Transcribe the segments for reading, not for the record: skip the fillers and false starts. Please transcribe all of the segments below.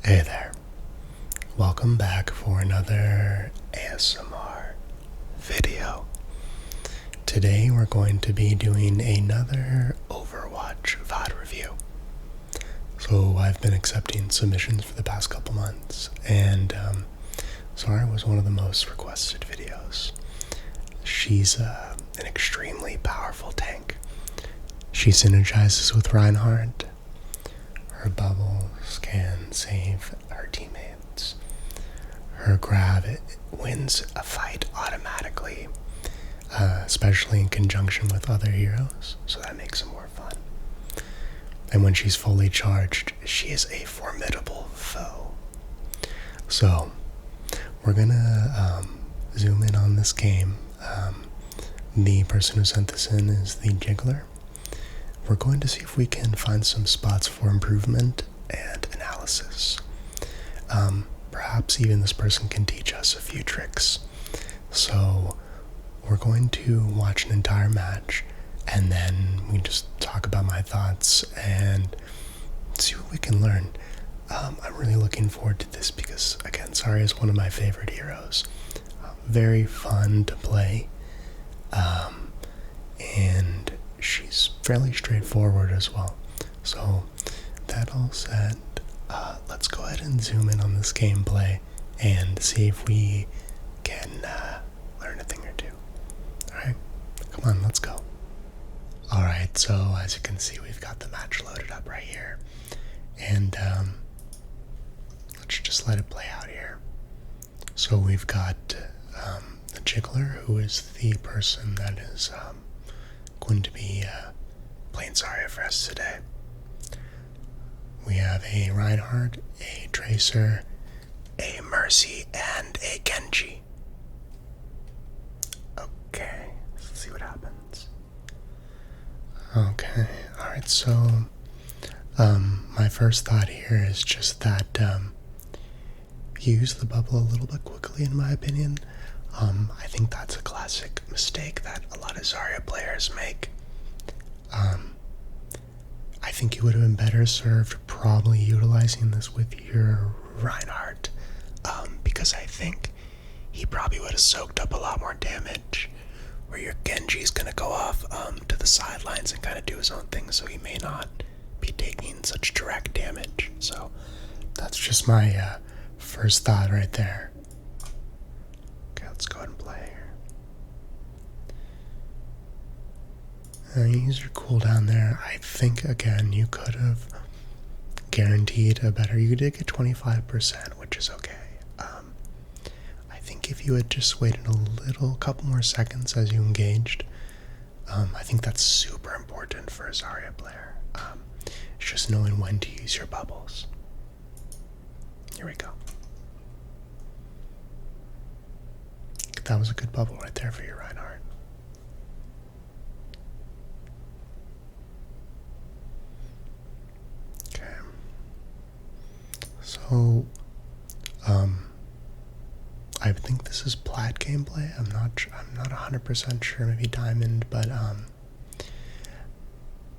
Hey there, welcome back for another ASMR video. Today we're going to be doing another Overwatch VOD review. So I've been accepting submissions for the past couple months, and Zarya was one of the most requested videos. She's an extremely powerful tank. She synergizes with Reinhardt. Her bubbles can save her teammates. Her grab wins a fight automatically, especially in conjunction with other heroes, so that makes it more fun. And when she's fully charged, she is a formidable foe. So, we're gonna zoom in on this game. The person who sent this in is TheJiggler. We're going to see if we can find some spots for improvement and analysis. Perhaps even this person can teach us a few tricks. So we're going to watch an entire match, and then we just talk about my thoughts and see what we can learn. I'm really looking forward to this because, again, Zarya is one of my favorite heroes. Very fun to play. And she's fairly straightforward as well. So that all said, let's go ahead and zoom in on this gameplay and see if we can learn a thing or two. Alright, come on, let's go. Alright, so as you can see, we've got the match loaded up right here. And let's just let it play out here. So we've got TheJiggler, who is the person that is going to be playing Zarya for us today. We have a Reinhardt, a Tracer, a Mercy, and a Genji. Okay, let's see what happens. Okay, alright, so my first thought here is just that use the bubble a little bit quickly, in my opinion. I think that's a classic mistake that a lot of Zarya players make. I think you would have been better served probably utilizing this with your Reinhardt, because I think he probably would have soaked up a lot more damage, where your Genji's gonna go off to the sidelines and kind of do his own thing, so he may not be taking such direct damage. So that's just my first thought right there. Let's go ahead and play here. Use your cooldown there. I think, again, you could have guaranteed a better... You did get 25%, which is okay. I think if you had just waited a couple more seconds as you engaged, I think that's super important for a Zarya player. It's just knowing when to use your bubbles. Here we go. That was a good bubble right there for your Reinhardt. Okay. So, I think this is plat gameplay. I'm not 100% sure. Maybe diamond, but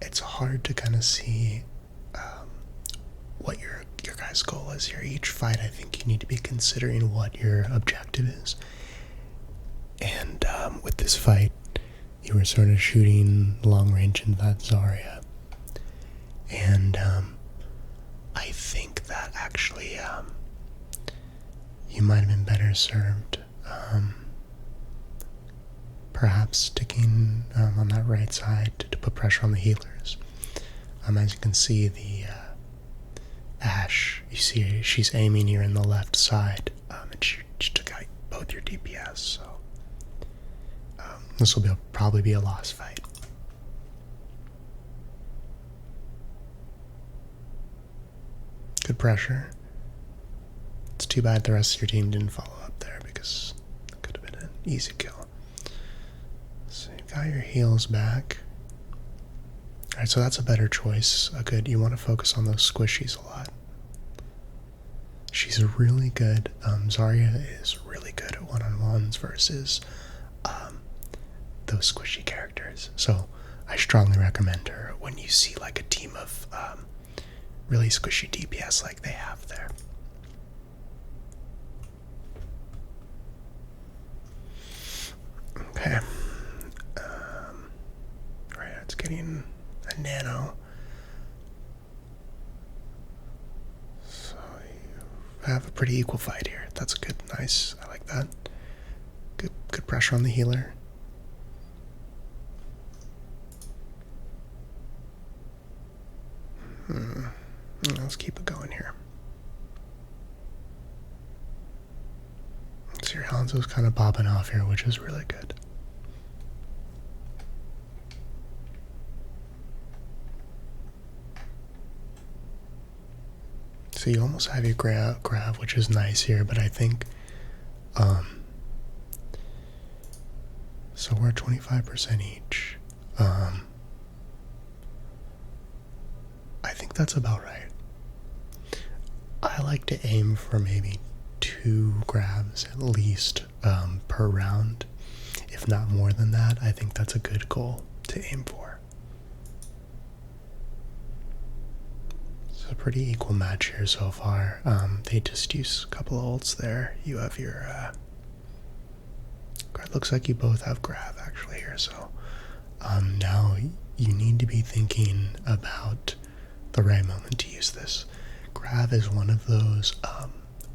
it's hard to kind of see what your guys' goal is here. Each fight, I think you need to be considering what your objective is. And with this fight, you were sort of shooting long range into that Zarya. And I think that actually you might have been better served perhaps sticking on that right side to put pressure on the healers. As you can see, the Ashe, you see she's aiming here in the left side, and she took out both your DPS, so this will probably be a lost fight. Good pressure. It's too bad the rest of your team didn't follow up there, because it could have been an easy kill. So you've got your heals back. Alright, so that's a better choice. You want to focus on those squishies a lot. She's really good. Zarya is really good at one-on-ones versus those squishy characters. So I strongly recommend her when you see like a team of really squishy DPS like they have there. getting a nano. So you have a pretty equal fight here. That's good. Nice. I like that. Good pressure on the healer. Let's keep it going here. So your Hanzo's kind of bobbing off here, which is really good. So you almost have your grab, which is nice here, but I think, so we're at 25% each. I think that's about right. I like to aim for maybe 2 grabs at least per round. If not more than that, I think that's a good goal to aim for. It's a pretty equal match here so far. They just use a couple of ults there. You have your it looks like you both have grab actually here, so now you need to be thinking about the right moment to use this. Grab is one of those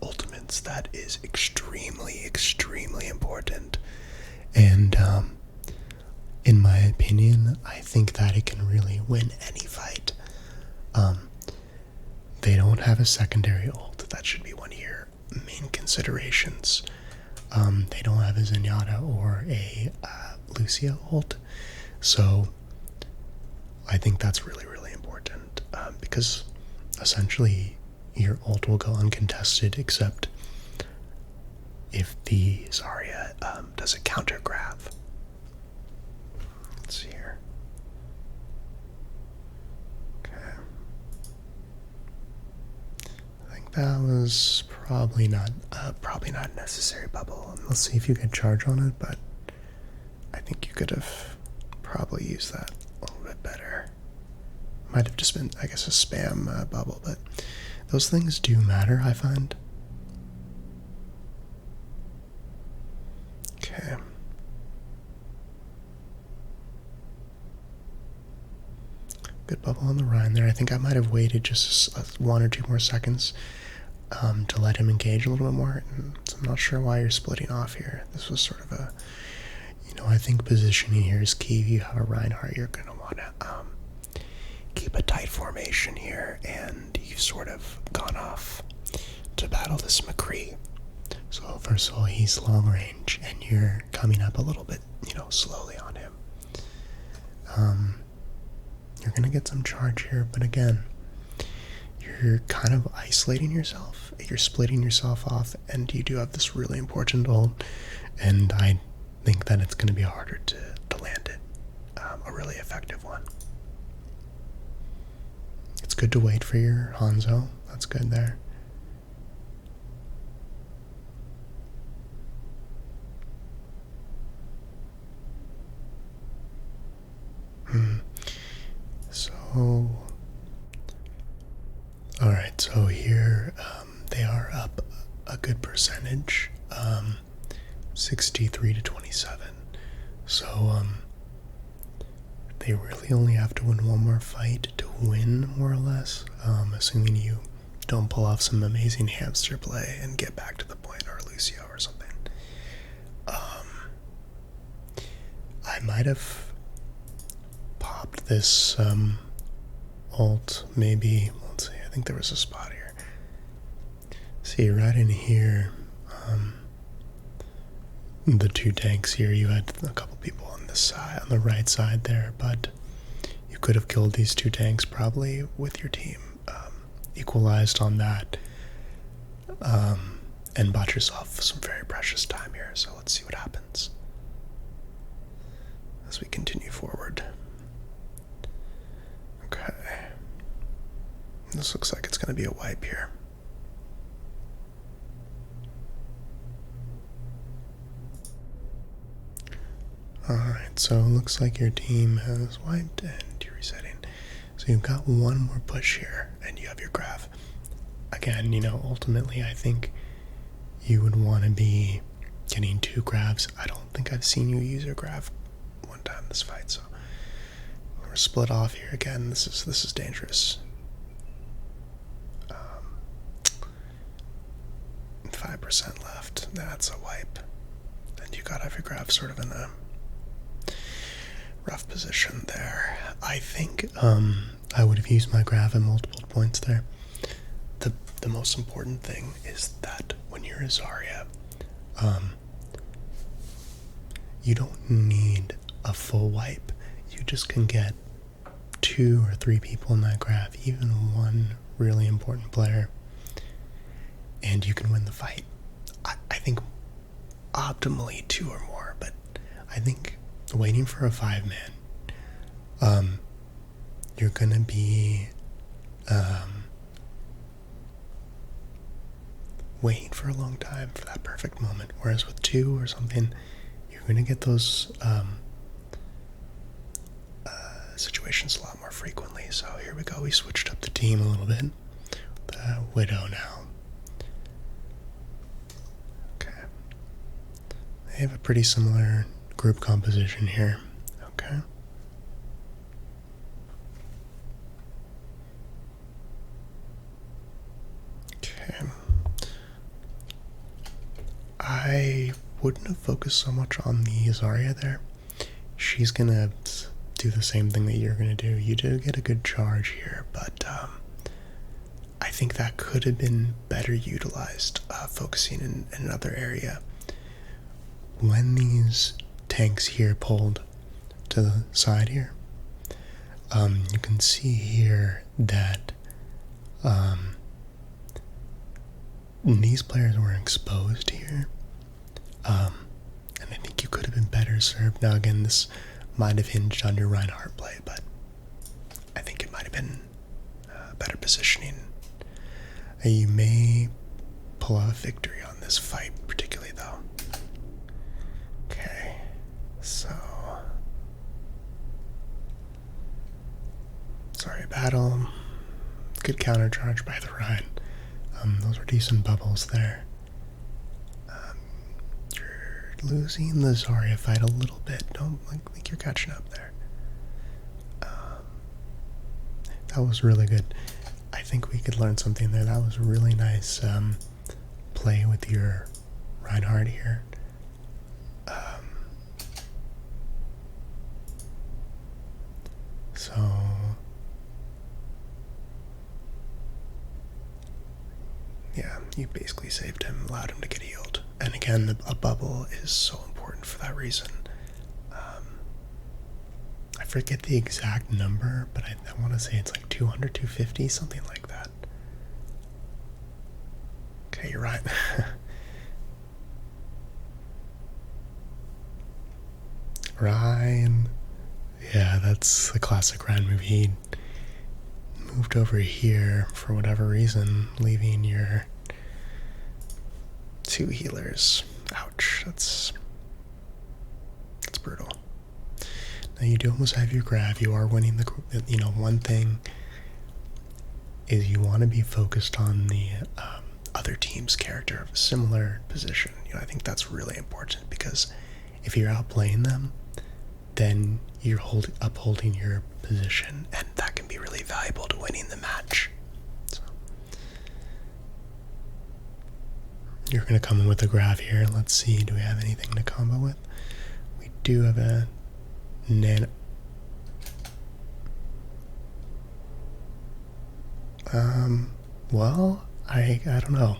ultimates that is extremely important, and in my opinion, I think that it can really win any fight. They don't have a secondary ult. That should be one of your main considerations. They don't have a Zenyatta or a Lucia ult, so I think that's really important, because essentially your ult will go uncontested except if the Zarya does a counter grab. Let's see here. Okay. I think that was probably not a necessary bubble. Let's see if you can charge on it, but I think you could have probably used that a little bit better. Might have just been, I guess, a spam bubble, but those things do matter, I find. Okay. Good bubble on the Rhine there. I think I might have waited just 1 or 2 more seconds to let him engage a little bit more. So I'm not sure why you're splitting off here. This was sort of a, I think positioning here is key. If you have a Reinhardt, you're going to want to keep a tight formation here, and you've sort of gone off to battle this McCree. So first of all, he's long range, and you're coming up a little bit, slowly on him. You're gonna get some charge here, but again, you're kind of isolating yourself. You're splitting yourself off, and you do have this really important ult, and I think that it's gonna be harder to land it. A really effective one. It's good to wait for your Hanzo. That's good there. So, alright, so here they are up a good percentage, 63 to 27. So, they really only have to win one more fight to win, more or less, assuming you don't pull off some amazing hamster play and get back to the point, or Lucio or something. I might have popped this ult, maybe. Let's see, I think there was a spot here. See, right in here, the 2 tanks here, you had a couple people on this side, on the right side there, but you could have killed these 2 tanks probably with your team, equalized on that, and bought yourself some very precious time here. So let's see what happens as we continue forward. Okay. This looks like it's going to be a wipe here. Alright, so it looks like your team has wiped and you're resetting. So you've got one more push here and you have your graph. Again, ultimately I think you would want to be getting 2 grabs. I don't think I've seen you use your graph one time this fight, so We're split off here again. This is dangerous. 5% left. That's a wipe. And you got every graph sort of in a rough position there. I think I would have used my graph at multiple points there. The most important thing is that when you're a Zarya, you don't need a full wipe. You just can get 2 or 3 people in that graph, even one really important player, and you can win the fight. I think optimally 2 or more, but I think waiting for a 5-man, you're gonna be waiting for a long time for that perfect moment, whereas with 2 or something, you're gonna get those situations a lot more frequently. So here we go, we switched up the team a little bit. The Widow now. Okay. They have a pretty similar group composition here. Okay. Okay. I wouldn't have focused so much on the Zarya there. She's gonna do the same thing that you're gonna do. You do get a good charge here, but I think that could have been better utilized, focusing in another area. When these tanks here pulled to the side here, you can see here that these players were exposed here, and I think you could have been better served. Now again, this might have hinged on your Reinhardt play, but I think it might have been better positioning. You may pull out a victory on this fight, particularly though. Okay, so sorry, battle. Good counter charge by the Rhine. Those were decent bubbles there. You're losing the Zarya fight a little bit. Don't think you're catching up there. That was really good. I think we could learn something there. That was really nice play with your Reinhardt here. So yeah, you basically saved him, allowed him to get healed. And again, a bubble is so important for that reason. I forget the exact number, but I want to say it's like 200, 250, something like that. Okay, you're right. Ryan. Yeah, that's the classic Ryan move. He moved over here for whatever reason, leaving your 2 healers. Ouch, that's brutal. Now you do almost have your grab. You are winning the, one thing is you want to be focused on the other team's character of a similar position. I think that's really important, because if you're outplaying them, then you're upholding your position, and that can be really valuable to winning the match. So you're going to come in with a grab here. Let's see, do we have anything to combo with? We do have a nano. Well, I don't know.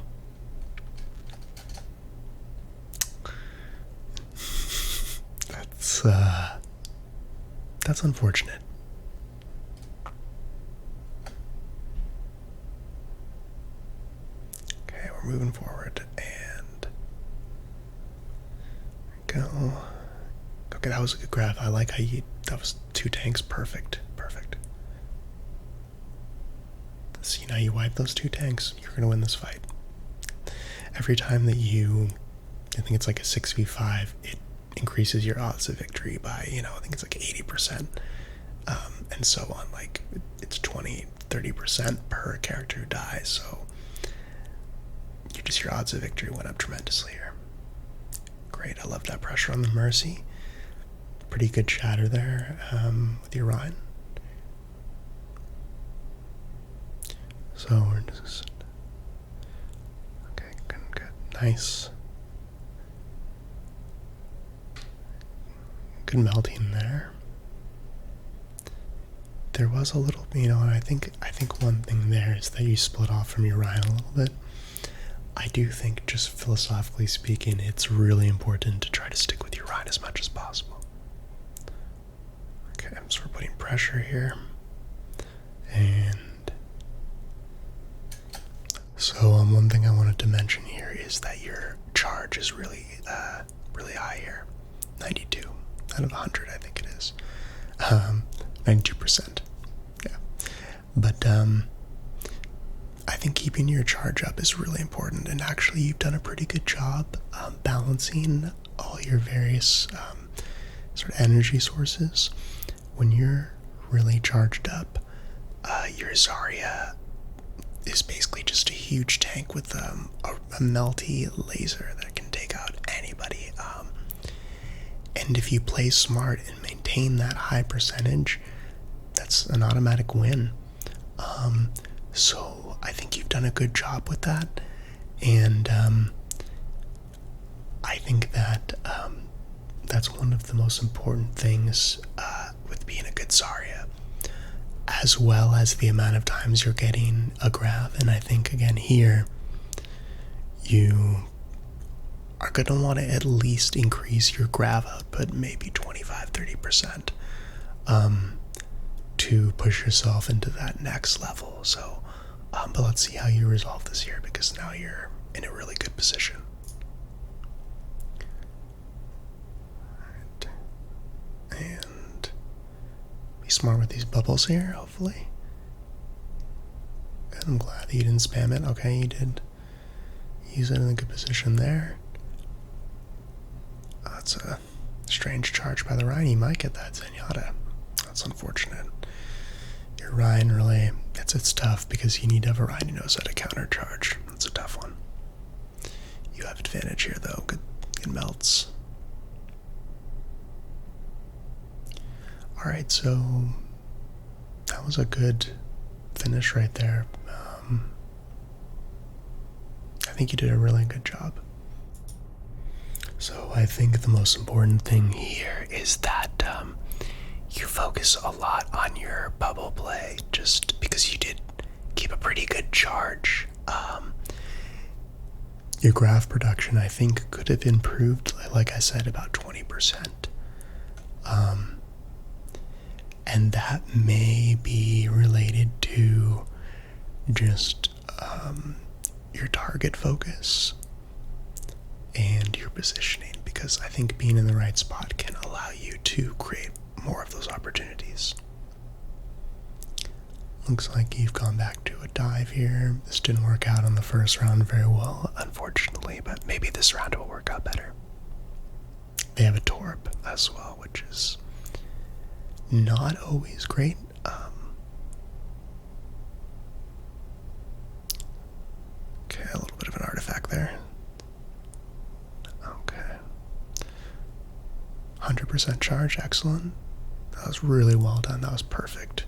That's unfortunate. Okay, we're moving forward, and there we go. Okay, that was a good grab. I like how that was 2 tanks. Perfect. See, now you wipe those 2 tanks, you're gonna win this fight. Every time that I think it's like a 6v5, it increases your odds of victory by, I think it's like 80%, and so on. Like, it's 20-30% per character who dies, so your odds of victory went up tremendously here. Great, I love that pressure on the Mercy. Pretty good chatter there with your Rhine. So we're just... Okay, good. Nice. Good melting there. There was a little, I think one thing there is that you split off from your Ryan a little bit. I do think, just philosophically speaking, it's really important to try to stick with your Ryan as much as possible. Okay, so we're putting pressure here. And so one thing I wanted to mention here is that your charge is really high here. 92 out of 100, I think it is. 92%. Yeah. But I think keeping your charge up is really important, and actually you've done a pretty good job balancing all your various sort of energy sources. When you're really charged up, your Zarya is basically just a huge tank with a melty laser that can take out anybody. And if you play smart and maintain that high percentage, that's an automatic win. So I think you've done a good job with that, and I think that that's one of the most important things with being a good Zarya, as well as the amount of times you're getting a grab. And I think, again, here you are going to want to at least increase your grab output maybe 25-30% to push yourself into that next level. So but let's see how you resolve this here, because now you're in a really good position. Alright. And be smart with these bubbles here, hopefully. Good, I'm glad that you didn't spam it. Okay, you did use it in a good position there. That's a strange charge by the Ryan. You might get that Zenyatta. That's unfortunate. Your Ryan really, it's tough, because you need to have a Ryan who knows how to counter charge. That's a tough one. You have advantage here though. Good melts. Alright, so that was a good finish right there. I think you did a really good job. So I think the most important thing here is that you focus a lot on your bubble play, just because you did keep a pretty good charge. Your graph production, I think, could have improved, like I said, about 20%. And that may be related to just your target focus and your positioning, because I think being in the right spot can allow you to create more of those opportunities. Looks like you've gone back to a dive here. This didn't work out on the first round very well, unfortunately, but maybe this round will work out better. They have a Torp as well, which is not always great. Okay, a little bit of an artifact there. Okay. 100% charge, excellent. That was really well done. That was perfect.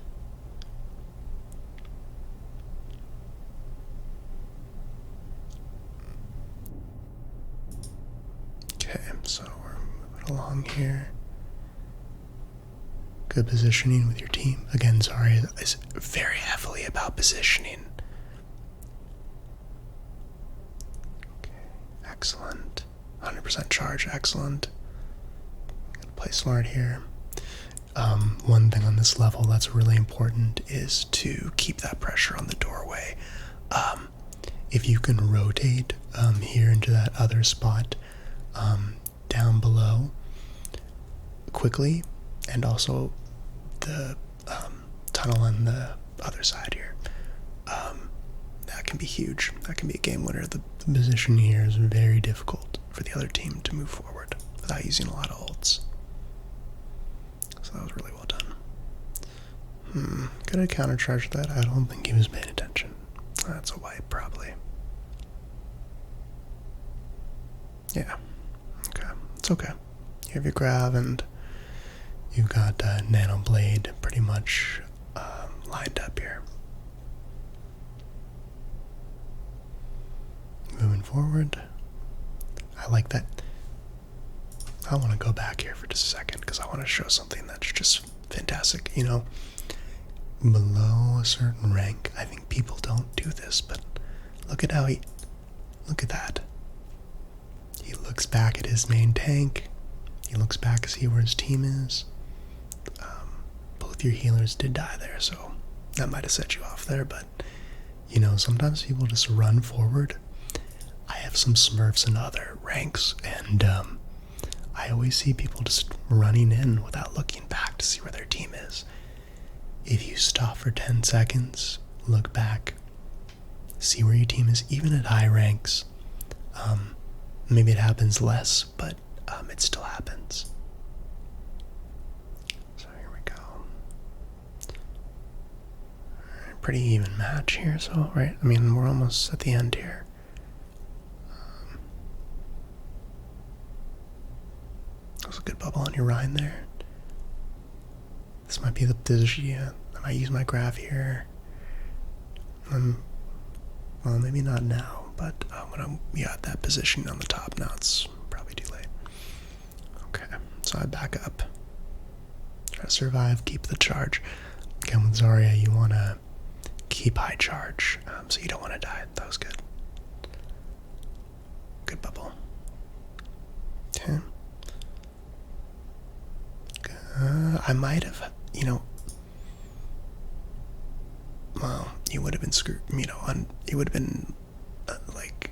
Okay, so we're moving along here. Good positioning with your team. Again, Zarya is very heavily about positioning. Okay, excellent. 100% charge, excellent. Gotta play smart here. One thing on this level that's really important is to keep that pressure on the doorway. If you can rotate here into that other spot down below quickly, and also the tunnel on the other side here, that can be huge. That can be a game winner. The position here is very difficult for the other team to move forward without using a lot of ults. So that was really well done. Could I countercharge that? I don't think he was paying attention. That's a wipe, probably. Yeah. Okay. It's okay. You have your grab, and you've got Nano Blade pretty much lined up here. forward. I like that. I want to go back here for just a second because I want to show something that's just fantastic. You know, below a certain rank, I think people don't do this, but look at look at that. He looks back at his main tank. He looks back to see where his team is. Both your healers did die there, so that might have set you off there, but you know, sometimes people just run forward. I have some Smurfs in other ranks, and I always see people just running in without looking back to see where their team is. If you stop for 10 seconds, look back, see where your team is, even at high ranks. Maybe it happens less, but it still happens. So here we go. Alright, pretty even match here, so, right? I mean, we're almost at the end here. That was a good bubble on your Rhine there. This might be the position. I might use my graph here. Well, maybe not now, but when I'm at that position on the top now, it's probably too late. Okay, so I back up. Try to survive, keep the charge. Again, with Zarya, you want to keep high charge, so you don't want to die. That was good. Good bubble. Okay. I might have, you know, well, you would have been screwed, you know, you would have been, like,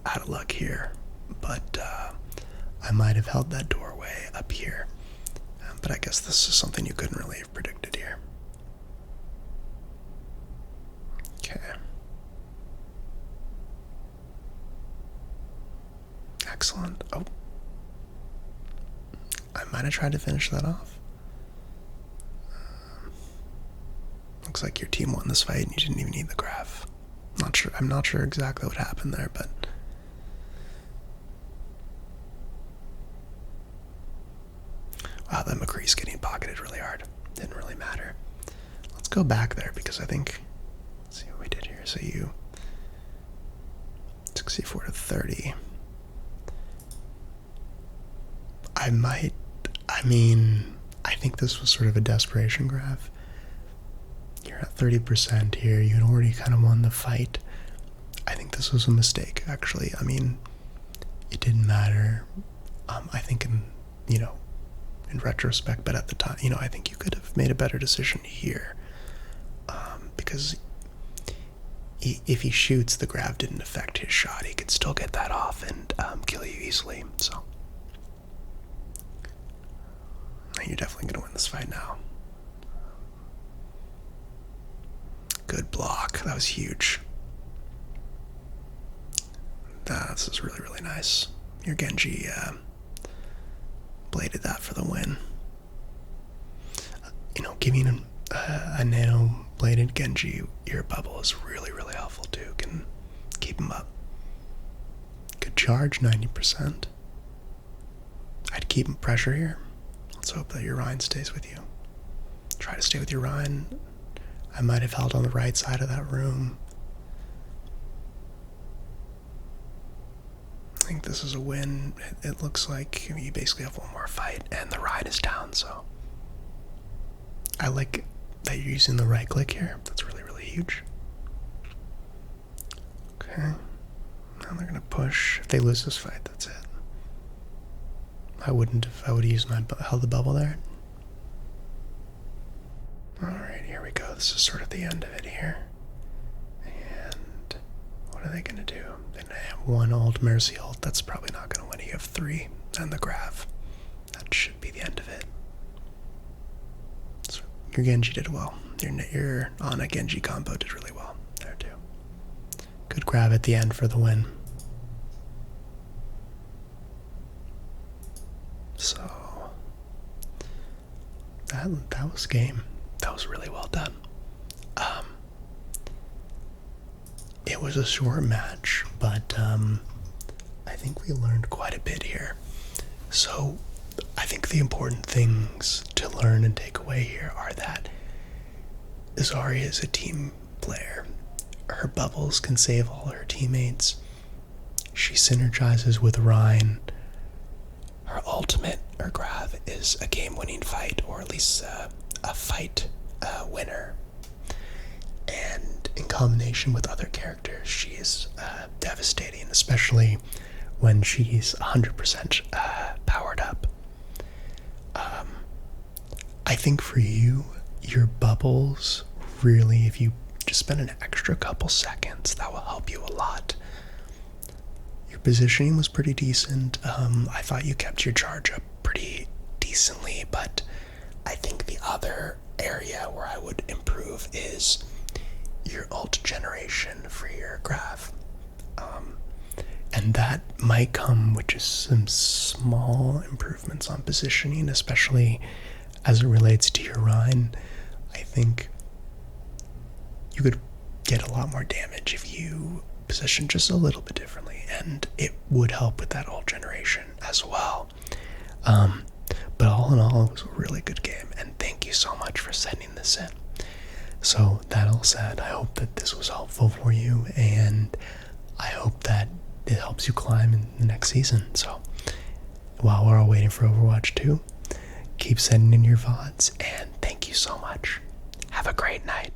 out of luck here, but I might have held that doorway up here, but I guess this is something you couldn't really have predicted here. Okay. Excellent. Oh. I might have tried to finish that off. Looks like your team won this fight and you didn't even need the graph. I'm not sure exactly what happened there, but wow, that McCree's getting pocketed really hard. Didn't really matter. Let's go back there because I think, let's see what we did here. So you 64 to 30. I think this was sort of a desperation graph. You're at 30% here. You had already kind of won the fight. I think this was a mistake, actually. I mean, it didn't matter. I think in retrospect, but at the time, you know, I think you could have made a better decision here. Because if he shoots, the grav didn't affect his shot. He could still get that off and kill you easily. So you're definitely going to win this fight now. Good block. That was huge. This is really, really nice. Your Genji bladed that for the win. You know, giving a nano-bladed Genji ear bubble is really, really helpful too. Can keep him up. Good charge, 90%. I'd keep him pressure here. Let's hope that your Rhine stays with you. Try to stay with your Rhine. I might have held on the right side of that room. I think this is a win. It looks like you basically have one more fight and the Rhine is down, so I like that you're using the right click here. That's really, really huge. Okay. Now they're gonna push. If they lose this fight, that's it. I would have used held the bubble there. Alright, here we go. This is sort of the end of it here. And what are they going to do? They're going to have one ult, Mercy ult. That's probably not going to win. You have 3 and the grav. That should be the end of it. So your Genji did well. Your Ana Genji combo did really well there too. Good grav at the end for the win. So that was game. That was really well done. It was a short match, but I think we learned quite a bit here. So I think the important things to learn and take away here are that Zarya is a team player. Her bubbles can save all her teammates. she synergizes with Rein. Her ultimate, her grab, is a game-winning fight, or at least a fight winner. And in combination with other characters, she is devastating, especially when she's 100% powered up. I think for you, your bubbles really, if you just spend an extra couple seconds, that will help you a lot. Your positioning was pretty decent. I thought you kept your charge up pretty decently, but I think the other area where I would improve is your ult generation for your graph. And that might come with just some small improvements on positioning, especially as it relates to your Rein. I think you could get a lot more damage if you position just a little bit differently, and it would help with that ult generation as well. But all in all, it was a really good game, and thank you so much for sending this in. So that all said, I hope that this was helpful for you, and I hope that it helps you climb in the next season. So while we're all waiting for Overwatch 2, keep sending in your VODs, and thank you so much. Have a great night.